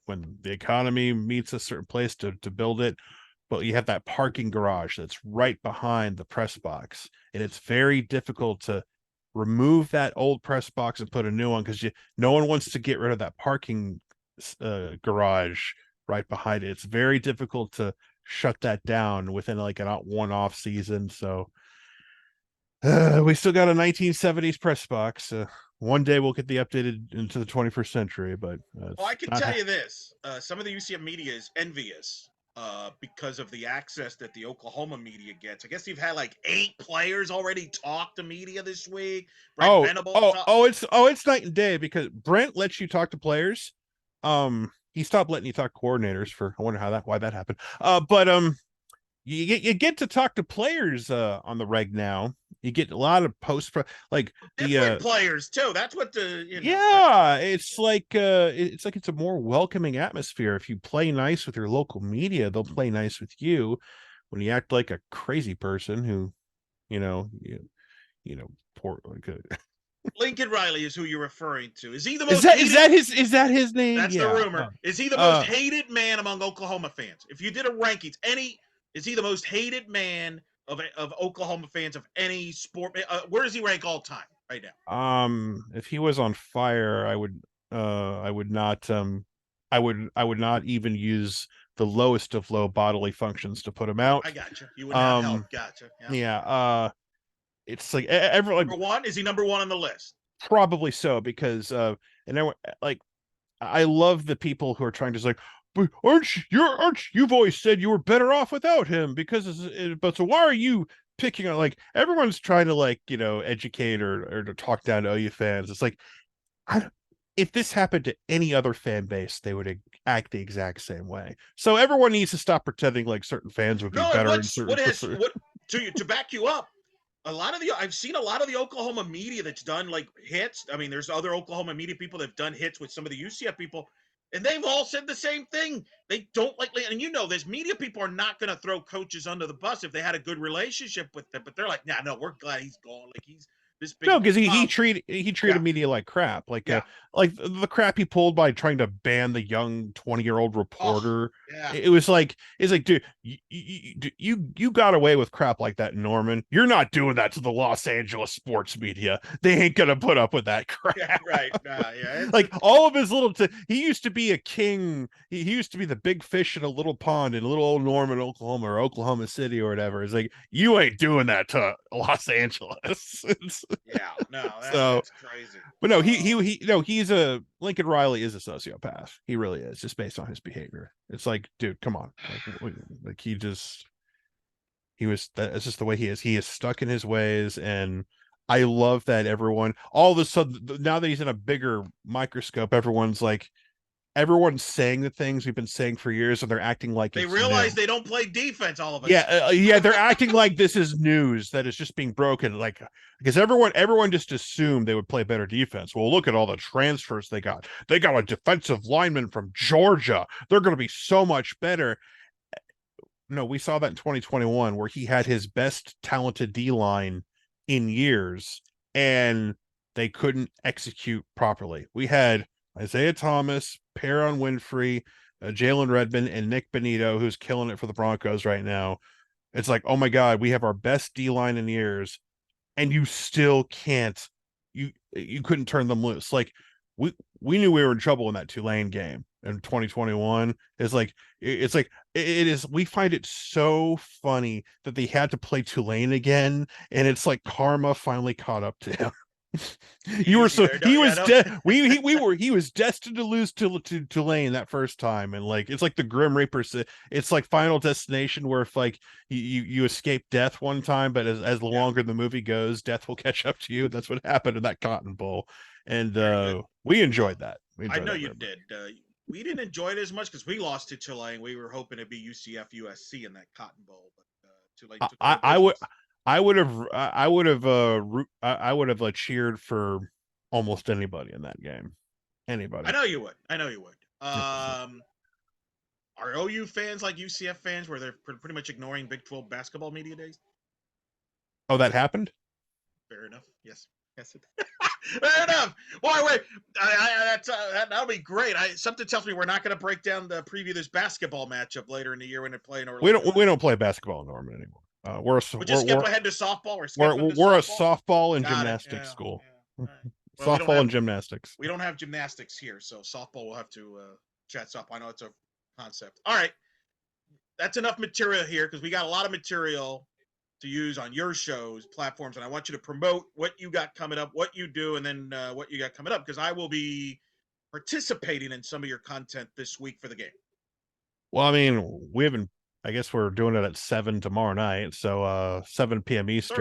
when the economy meets a certain place to build it. But you have that parking garage that's right behind the press box, and it's very difficult to remove that old press box and put a new one because no one wants to get rid of that parking garage right behind it. It's very difficult to shut that down within like an one off season. So we still got a 1970s press box. One day we'll get the updated into the 21st century, but I can tell you this: some of the UCF media is envious because of the access that the Oklahoma media gets. I guess you've had like 8 players already talk to media this week. Brent Venables. It's night and day because Brent lets you talk to players. He stopped letting you talk coordinators I wonder why that happened. But you get to talk to players on the reg now. You get a lot of like different players too. That's what it's like it's a more welcoming atmosphere. If you play nice with your local media, they'll play nice with you. When you act like a crazy person who, poor Lincoln Riley is who you're referring to. Is he the most hated? Is that his name? That's the rumor. Is he the most hated man among Oklahoma fans? If you did a rankings, is he the most hated man of Oklahoma fans of any sport? Where does he rank all time right now? If he was on fire, I would not I would not even use the lowest of low bodily functions to put him out. I gotcha. You would not help. Gotcha. Yeah. It's like number one. Is he number one on the list? Probably so, because and then like I love the people who are trying to like, but you've always said you were better off without him but so why are you picking on, like, everyone's trying to, like, educate or to talk down to OU fans. It's like if this happened to any other fan base, they would act the exact same way. So everyone needs to stop pretending like certain fans would be No, and better in certain. what to back you up? I've seen a lot of the Oklahoma media that's done like hits. I mean, there's other Oklahoma media people that've done hits with some of the UCF people, and they've all said the same thing. They don't like, and there's media people are not going to throw coaches under the bus if they had a good relationship with them, but they're like, nah, no, we're glad he's gone. Like he's this big. No, because he treated Yeah, media like crap, yeah. like the crap he pulled by trying to ban the young 20-year-old Oh, reporter. yeah. It was like it's like, dude, you got away with crap like that, Norman. You're not doing that to the Los Angeles sports media. They ain't gonna put up with that crap. Yeah, right. Yeah, Like all of his little he used to be a king. He used to be the big fish in a little pond in little old Norman, Oklahoma, or Oklahoma City or whatever. It's like you ain't doing that to Los Angeles. yeah. No, So, that's crazy. but no, he no, he's a Lincoln Riley is a sociopath. He really is, just based on his behavior. It's like, dude, come on, like he was that's just the way he is. He is stuck in his ways, and I love that everyone all of a sudden now that he's in a bigger microscope, everyone's saying the things we've been saying for years, and they're acting like They it's new. realize they don't play defense all of a sudden. Yeah, they're acting like this is news that is just being broken. Like because everyone just assumed they would play better defense. Well, look at all the transfers they got. They got a defensive lineman from Georgia. They're going to be so much better. No, we saw that in 2021 where he had his best talented D line in years, and they couldn't execute properly. We had Isaiah Thomas, Perron Winfrey, Jalen Redmond, and Nick Benito, who's killing it for the Broncos right now. It's like, oh my God, we have our best D line in years, and you still can't. You couldn't turn them loose. Like we knew we were in trouble in that Tulane game in 2021. It's like it is. We find it so funny that they had to play Tulane again, and it's like karma finally caught up to him. You were Easy so there. he Yeah, was no. he was destined to lose to Tulane that first time, and like it's like the Grim Reaper. It's like Final Destination, where if like you escape death one time, but as the Yeah, longer the movie goes, death will catch up to you. That's what happened in that Cotton Bowl, and very good. we enjoyed that. We I enjoyed know that you very much. did. We didn't enjoy it as much because we lost to Tulane. We were hoping it'd be UCF USC in that Cotton Bowl, but Tulane took care of I would business. I would have cheered for almost anybody in that game. I Anybody. know you would. I know you would. Yeah. Are OU fans like UCF fans, where they're pretty much ignoring Big 12 basketball media days? Oh, that happened? Fair enough. Yes. Yes. Fair enough. Boy, wait. That'll be great. Something tells me we're not going to break down the preview this basketball matchup later in the year when they play in Orlando. We don't play basketball in Norman anymore. We'll just skip ahead to softball. We're skipping to we're a softball. softball and Got it. gymnastics Yeah. school. Yeah. All right. Well, Softball and gymnastics. we don't have gymnastics here, so softball we'll have to chat up. I know it's a concept. All right. That's enough material here because we got a lot of material to use on your shows, platforms, and I want you to promote what you got coming up, what you do, and then what you got coming up because I will be participating in some of your content this week for the game. Well, I mean, we haven't. I guess we're doing it at 7 tomorrow night, so 7 p.m. Eastern.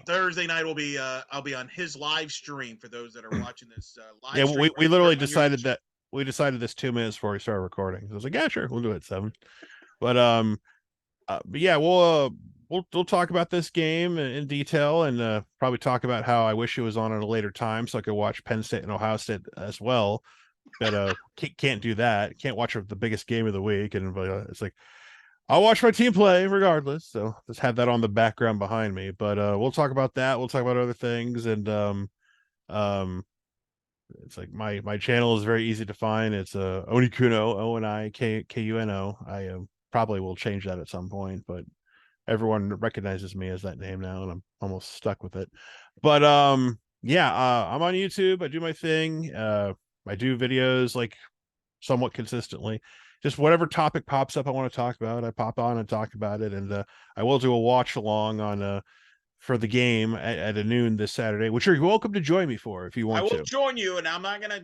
Thursday night will be I'll be on his live stream for those that are watching this live Yeah, stream. we literally decided that we decided this 2 minutes before we started recording. So I was like, yeah, sure, we'll do it at 7. But but yeah, we'll talk about this game in detail and probably talk about how I wish it was on at a later time so I could watch Penn State and Ohio State as well. But can't do that. Can't watch the biggest game of the week, and it's like I'll watch my team play regardless. So just have that on the background behind me. But we'll talk about that. We'll talk about other things, and um it's like my channel is very easy to find. It's Onikuno, Onikuno. I probably will change that at some point, but everyone recognizes me as that name now, and I'm almost stuck with it. But yeah, I'm on YouTube. I do my thing. I do videos like somewhat consistently. Just whatever topic pops up I want to talk about, I pop on and talk about it. And I will do a watch along on for the game at a noon this Saturday, which you're welcome to join me for if you want to. I will join you, and I'm not gonna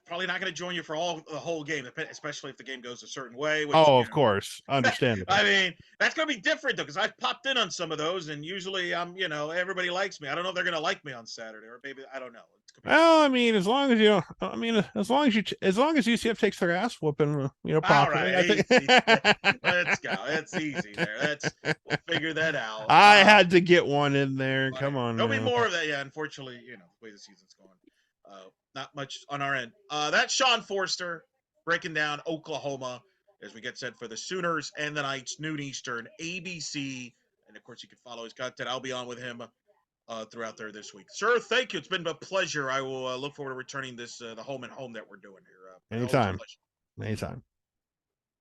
probably not gonna join you for the whole game, especially if the game goes a certain way. Which, Oh, of course, understandable. I mean, that's gonna be different though, because I've popped in on some of those, and usually everybody likes me. I don't know if they're gonna like me on Saturday, or maybe I don't know. Well, I mean, as long as you don't, I mean, as long as UCF takes their ass whooping, All properly, I right, think. easy. Let's go. It's easy there. We'll figure that out. I had to get one in there. Come on There'll be now. more of that. Yeah, unfortunately, the way the season's going, not much on our end. That's Sean Forster breaking down Oklahoma as we get set for the Sooners and the Knights, noon Eastern, ABC. And of course, you can follow his content. I'll be on with him throughout there this week. Sir, thank you. It's been a pleasure. I will look forward to returning this the home and home that we're doing here. Always a Anytime. pleasure. Anytime.